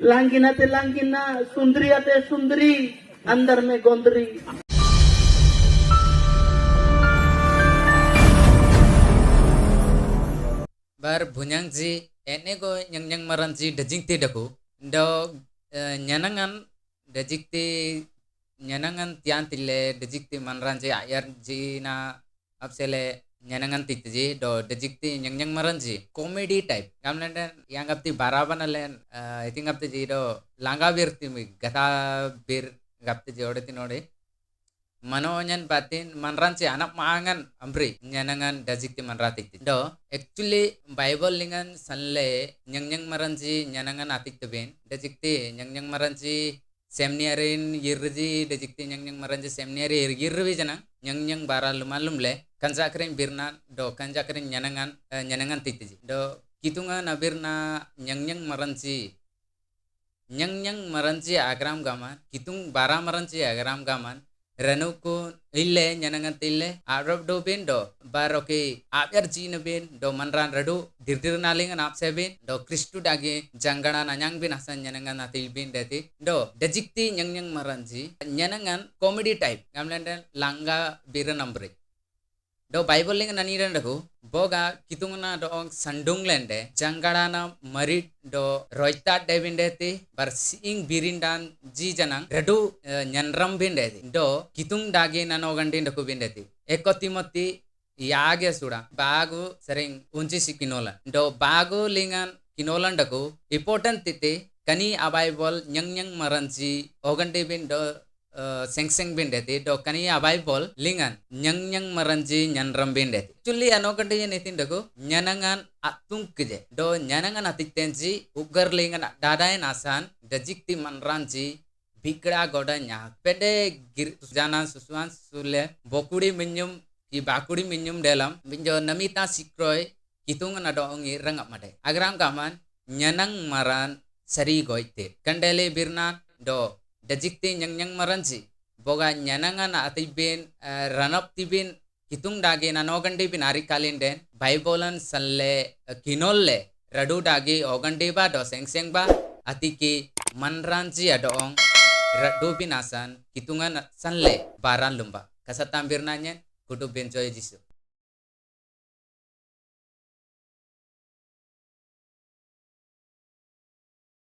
लांगिना ते लांगिना, सुंदरी आते सुंदरी, अंदर में गोंदरी। bar bunyang ji ene go nyang maran ji dajing ti daku do nyanangan dajik ti nyanangan tian tille dajik ti manran ji ayar ji na apsele nyanangan ti ji do dajik ti nyang maran ji comedy type gamlende yang apti baraban alen I think apti ji do langa bir ti mi gata bir gapti ji ode ti node Manonyan batin manranci anak maangan ambri nyanangan dajikti manratik do actually Bible lingan sanle nyang maranci nyanangan atik tebin dajikti nyang maranci semniarin yirji dajikti nyang maranci semniari yirwi jana nyang bara lumalum le kanjakrin birna do kanjakrin nyanangan tikti do kitunga na birna nyang maranci agram gaman kitung bara maranci agram gaman Ranuku ille nyanangan tille arab do bin do baroke abyar jina bin do manran radu dirdir nalingan apse bin do kristu dage jangana nanyang bin asan nyanangan atil bin deti do dajikti nyang maranji nyanangan comedy type gamlende langa bira nambre do Bible linga naniran daku boga kitungna do sandung lende jangana marit do roita devin deti bar sing birindan ji janang redu nyanram bin deti do kitung dage nanogandi daku bin deti ekotimoti yage suda bagu sering unchi sikinola do bagu lingan kinolan daku important titi kani Bible nyang maranji ogandi bin do seng bin deti do kani Bible lingan nyang maranji nyanram bin deti chulli anokandi nitin daku nyanangan atung kje do nyanangan atiktenji ugar lingan dadain asan dajikti manranji bikra goda nya pede jana susuan sule bokudi minyum ki bakudi minyum dalam minjo namita sikroy kitungan ado ongi rangap made agram kaman nyanang maran sari goite kandele birna do dajikti nyang maranji boga nyanangan atibin ranap tibin kitung dage nanogandi bin ari kalinde Biblean salle kinolle radu dage ogandi ba do seng ba atiki manranji adong radu bin asan kitungan salle baran lumba kasatam birnanya kudu benjoy jisu